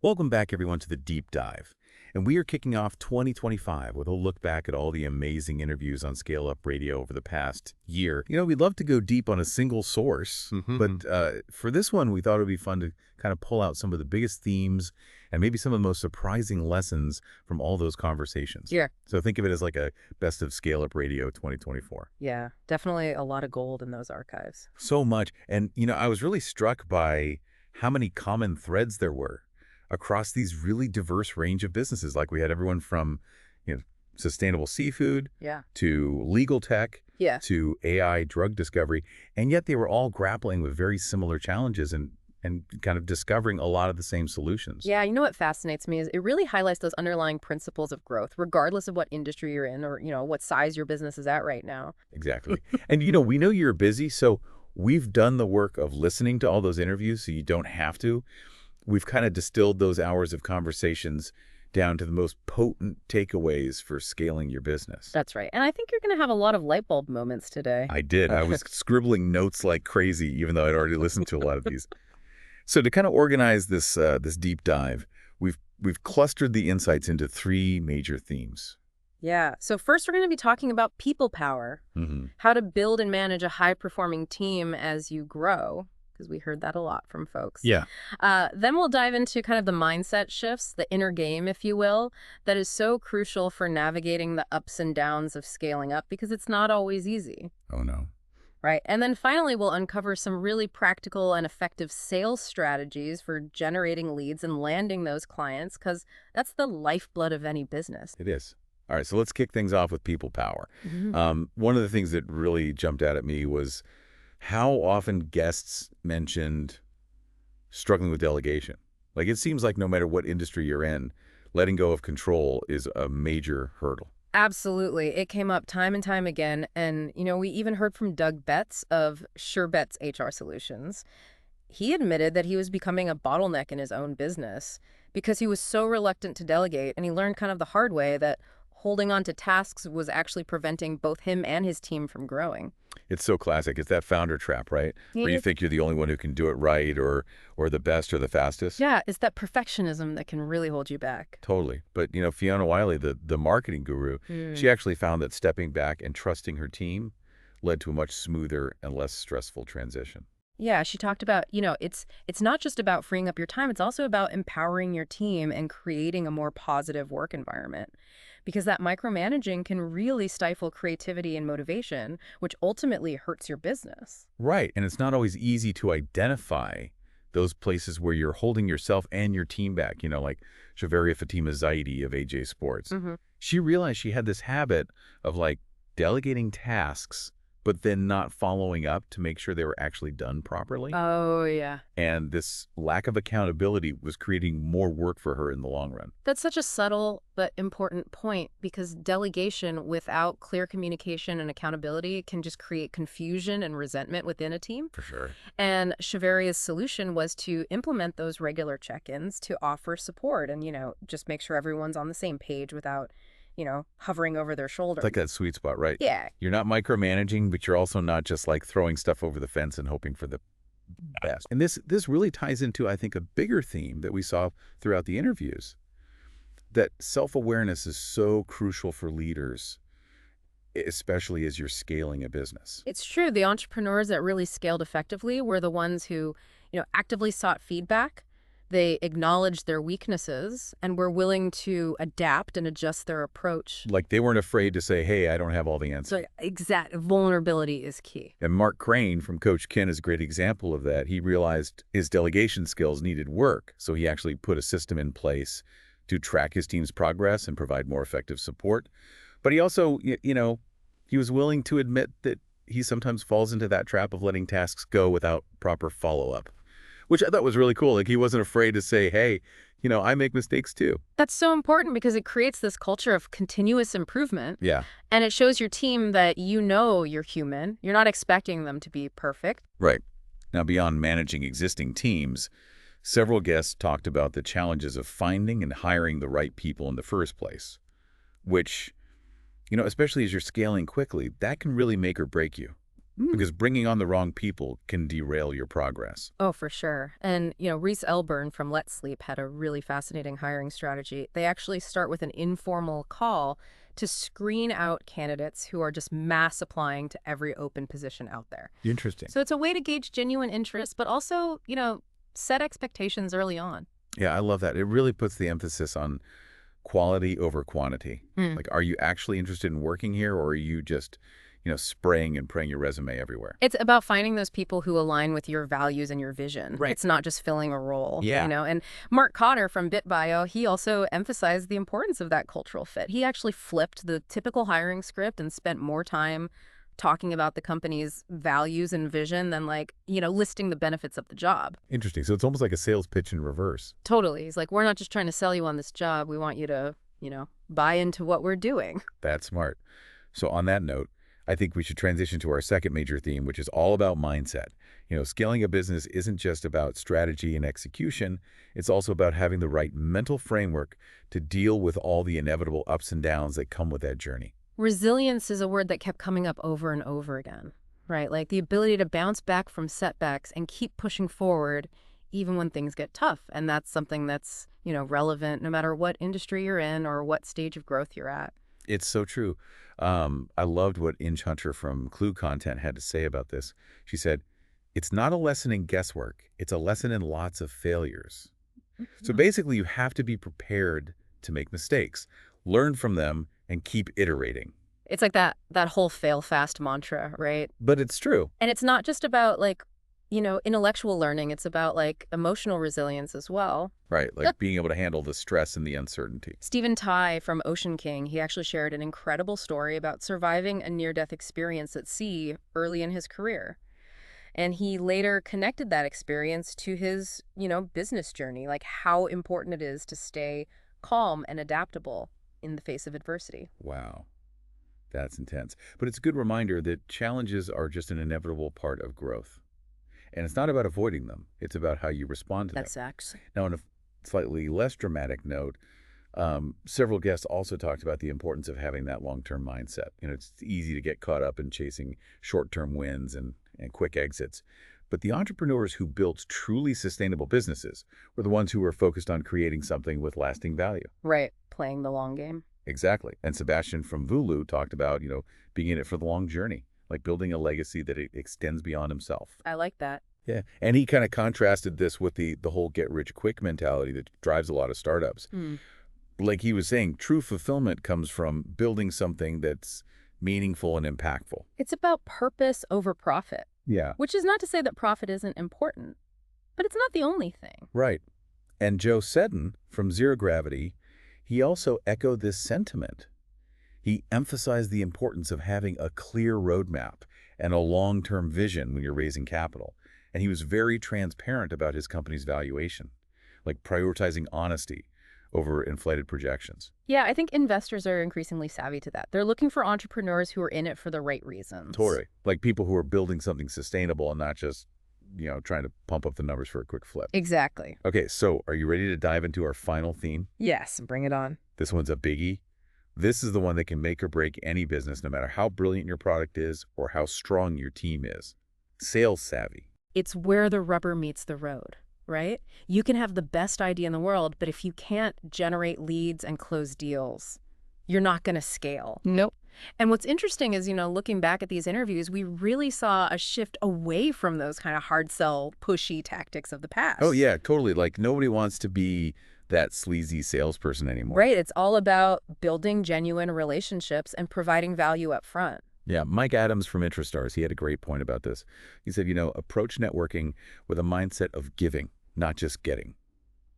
Welcome back, everyone, to the Deep Dive. And we are kicking off 2025 with a look back at all the amazing interviews on ScaleUp Radio over the past year. We'd love to go deep on a single source, but for this one, we thought it would be fun to kind of pull out some of the biggest themes and maybe some of the most surprising lessons from all those conversations. Yeah. So think of it as like a best of ScaleUp Radio 2024. Yeah, definitely a lot of gold in those archives. So much. And, I was really struck by how many common threads there were across these really diverse range of businesses. Like we had everyone from, sustainable seafood to legal tech to AI drug discovery. And yet they were all grappling with very similar challenges and kind of discovering a lot of the same solutions. Yeah, you know what fascinates me is it really highlights those underlying principles of growth, regardless of what industry you're in or, what size your business is at right now. Exactly. And, we know you're busy, so we've done the work of listening to all those interviews so you don't have to. We've kind of distilled those hours of conversations down to the most potent takeaways for scaling your business. That's right. And I think you're going to have a lot of light bulb moments today. I did. I was scribbling notes like crazy, even though I'd already listened to a lot of these. So to kind of organize this deep dive, we've clustered the insights into three major themes. Yeah. So first, we're going to be talking about people power, how to build and manage a high-performing team as you grow, because we heard that a lot from folks. Yeah. Then we'll dive into kind of the mindset shifts, the inner game, if you will, that is so crucial for navigating the ups and downs of scaling up, because it's not always easy. Oh, no. Right. And then finally, we'll uncover some really practical and effective sales strategies for generating leads and landing those clients, because that's the lifeblood of any business. It is. All right, so let's kick things off with people power. One of the things that really jumped out at me was how often guests mentioned struggling with delegation. Like, it seems like no matter what industry you're in, letting go of control is a major hurdle. Absolutely. It came up time and time again. And, we even heard from Doug Betts of SureBets HR Solutions. He admitted that he was becoming a bottleneck in his own business because he was so reluctant to delegate. And he learned kind of the hard way that holding on to tasks was actually preventing both him and his team from growing. It's so classic. It's that founder trap, right? Where you think you're the only one who can do it right or the best or the fastest. Yeah, it's that perfectionism that can really hold you back. Totally. But, Fiona Wiley, the marketing guru, she actually found that stepping back and trusting her team led to a much smoother and less stressful transition. Yeah, she talked about, it's not just about freeing up your time. It's also about empowering your team and creating a more positive work environment. Because that micromanaging can really stifle creativity and motivation, which ultimately hurts your business. Right. And it's not always easy to identify those places where you're holding yourself and your team back, like Shavaria Fatima Zaidi of AJ Sports. She realized she had this habit of delegating tasks, but then not following up to make sure they were actually done properly. Oh, yeah. And this lack of accountability was creating more work for her in the long run. That's such a subtle but important point, because delegation without clear communication and accountability can just create confusion and resentment within a team. For sure. And Shavaria's solution was to implement those regular check-ins to offer support and, just make sure everyone's on the same page without hovering over their shoulder. It's like that sweet spot, right? Yeah. You're not micromanaging, but you're also not just throwing stuff over the fence and hoping for the best. And this really ties into, I think, a bigger theme that we saw throughout the interviews, that self-awareness is so crucial for leaders, especially as you're scaling a business. It's true. The entrepreneurs that really scaled effectively were the ones who, actively sought feedback. They acknowledged their weaknesses and were willing to adapt and adjust their approach. Like they weren't afraid to say, hey, I don't have all the answers. So exact vulnerability is key. And Mark Crane from Coach Ken is a great example of that. He realized his delegation skills needed work, so he actually put a system in place to track his team's progress and provide more effective support. But he also, he was willing to admit that he sometimes falls into that trap of letting tasks go without proper follow-up, which I thought was really cool. He wasn't afraid to say, hey, I make mistakes too. That's so important because it creates this culture of continuous improvement. Yeah. And it shows your team that you're human. You're not expecting them to be perfect. Right. Now, beyond managing existing teams, several guests talked about the challenges of finding and hiring the right people in the first place, which, especially as you're scaling quickly, that can really make or break you. Because bringing on the wrong people can derail your progress. Oh, for sure. And, Reese Elburn from Let's Sleep had a really fascinating hiring strategy. They actually start with an informal call to screen out candidates who are just mass applying to every open position out there. Interesting. So it's a way to gauge genuine interest, but also, set expectations early on. Yeah, I love that. It really puts the emphasis on quality over quantity. Like, are you actually interested in working here, or are you just spraying and praying your resume everywhere? It's about finding those people who align with your values and your vision. Right. It's not just filling a role. Yeah. And Mark Cotter from BitBio, he also emphasized the importance of that cultural fit. He actually flipped the typical hiring script and spent more time talking about the company's values and vision than listing the benefits of the job. Interesting. So it's almost like a sales pitch in reverse. Totally. He's like, we're not just trying to sell you on this job. We want you to, buy into what we're doing. That's smart. So on that note, I think we should transition to our second major theme, which is all about mindset. Scaling a business isn't just about strategy and execution. It's also about having the right mental framework to deal with all the inevitable ups and downs that come with that journey. Resilience is a word that kept coming up over and over again, right? Like the ability to bounce back from setbacks and keep pushing forward even when things get tough. And that's something that's, relevant no matter what industry you're in or what stage of growth you're at. It's so true. I loved what Inge Hunter from Clue Content had to say about this. She said, it's not a lesson in guesswork. It's a lesson in lots of failures. So basically, you have to be prepared to make mistakes, learn from them, and keep iterating. It's like that whole fail fast mantra, right? But it's true. And it's not just about intellectual learning. It's about emotional resilience as well. Right, like being able to handle the stress and the uncertainty. Stephen Tai from Ocean King, he actually shared an incredible story about surviving a near-death experience at sea early in his career. And he later connected that experience to his, business journey, like how important it is to stay calm and adaptable in the face of adversity. Wow, that's intense. But it's a good reminder that challenges are just an inevitable part of growth. And it's not about avoiding them. It's about how you respond to them. That's actually. Now, on a slightly less dramatic note, several guests also talked about the importance of having that long-term mindset. It's easy to get caught up in chasing short-term wins and quick exits. But the entrepreneurs who built truly sustainable businesses were the ones who were focused on creating something with lasting value. Right, playing the long game. Exactly. And Sebastian from Vulu talked about, being in it for the long journey, like building a legacy that extends beyond himself. I like that. Yeah. And he kind of contrasted this with the whole get-rich-quick mentality that drives a lot of startups. Like he was saying, true fulfillment comes from building something that's meaningful and impactful. It's about purpose over profit. Yeah. Which is not to say that profit isn't important, but it's not the only thing. Right. And Joe Seddon from Zero Gravity, he also echoed this sentiment. He emphasized the importance of having a clear roadmap and a long-term vision when you're raising capital. And he was very transparent about his company's valuation, like prioritizing honesty over inflated projections. Yeah, I think investors are increasingly savvy to that. They're looking for entrepreneurs who are in it for the right reasons. Totally. Like people who are building something sustainable and not just, trying to pump up the numbers for a quick flip. Exactly. Okay, so are you ready to dive into our final theme? Yes, bring it on. This one's a biggie. This is the one that can make or break any business, no matter how brilliant your product is or how strong your team is. Sales savvy. It's where the rubber meets the road, right? You can have the best idea in the world, but if you can't generate leads and close deals, you're not going to scale. Nope. And what's interesting is, looking back at these interviews, we really saw a shift away from those kind of hard sell, pushy tactics of the past. Oh, yeah, totally. Like nobody wants to be that sleazy salesperson anymore. Right. It's all about building genuine relationships and providing value up front. Yeah, Mike Adams from IntraStars, he had a great point about this. He said, approach networking with a mindset of giving, not just getting.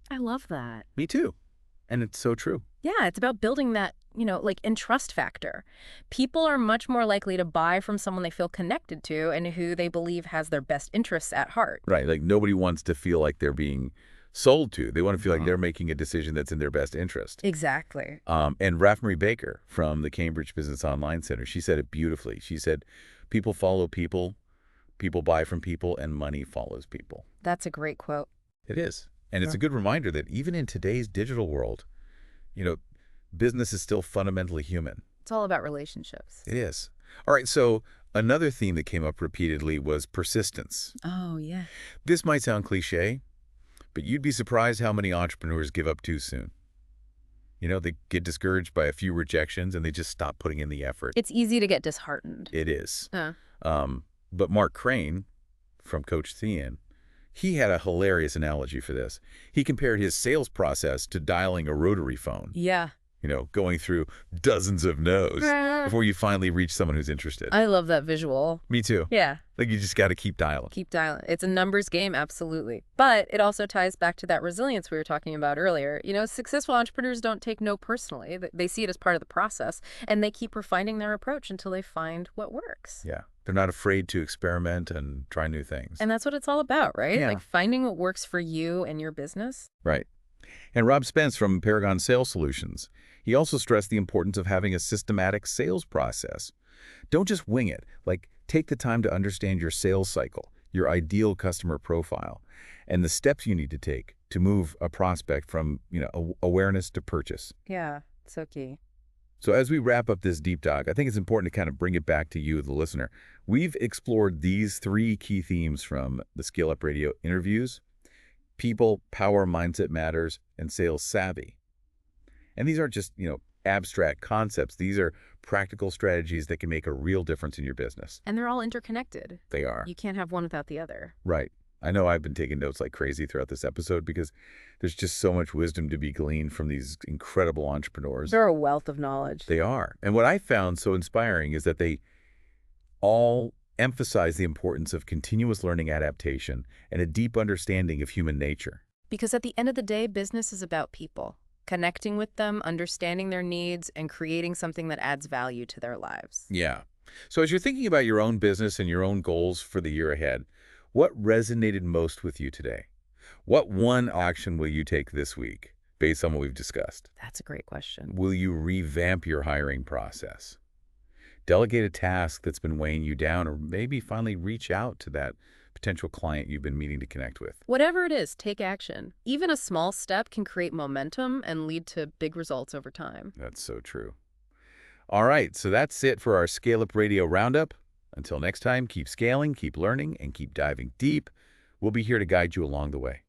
I love that. Me too. And it's so true. Yeah, it's about building that, and trust factor. People are much more likely to buy from someone they feel connected to and who they believe has their best interests at heart. Right. Like nobody wants to feel like they're being sold to. They want to feel like they're making a decision that's in their best interest. Exactly. And Rafmarie Baker from the Cambridge Business Online Center, she said it beautifully. She said, people follow people, people buy from people, and money follows people. That's a great quote. It is. And it's a good reminder that even in today's digital world, business is still fundamentally human. It's all about relationships. It is. All right, so Another theme that came up repeatedly was persistence. Oh, yeah. This might sound cliche, but you'd be surprised how many entrepreneurs give up too soon. They get discouraged by a few rejections and they just stop putting in the effort. It's easy to get disheartened. It is. Uh, But Mark Crane from Coach Thean, he had a hilarious analogy for this. He compared his sales process to dialing a rotary phone. yeah. Going through dozens of no's before you finally reach someone who's interested. I love that visual. Me too. Yeah. Like you just got to keep dialing. Keep dialing. It's a numbers game, absolutely. But it also ties back to that resilience we were talking about earlier. Successful entrepreneurs don't take no personally. They see it as part of the process, and they keep refining their approach until they find what works. Yeah. They're not afraid to experiment and try new things. And that's what it's all about, right? Yeah. Like finding what works for you and your business. Right. And Rob Spence from Paragon Sales Solutions, he also stressed the importance of having a systematic sales process. Don't just wing it. Take the time to understand your sales cycle, your ideal customer profile, and the steps you need to take to move a prospect from, awareness to purchase. Yeah, so key. So as we wrap up this deep dive, I think it's important to kind of bring it back to you, the listener. We've explored these 3 key themes from the ScaleUp Radio interviews: people, power, mindset matters, and sales savvy. And these aren't just, abstract concepts. These are practical strategies that can make a real difference in your business. And they're all interconnected. They are. You can't have one without the other. Right. I know I've been taking notes like crazy throughout this episode because there's just so much wisdom to be gleaned from these incredible entrepreneurs. They're a wealth of knowledge. They are. And what I found so inspiring is that they all emphasize the importance of continuous learning adaptation and a deep understanding of human nature. Because at the end of the day, business is about people. Connecting with them, understanding their needs, and creating something that adds value to their lives. Yeah. So as you're thinking about your own business and your own goals for the year ahead, what resonated most with you today? What one action will you take this week based on what we've discussed? That's a great question. Will you revamp your hiring process? Delegate a task that's been weighing you down, or maybe finally reach out to that potential client you've been meaning to connect with. Whatever it is, take action. Even a small step can create momentum and lead to big results over time. That's so true. All right, so that's it for our ScaleUp Radio Roundup. Until next time, keep scaling, keep learning, and keep diving deep. We'll be here to guide you along the way.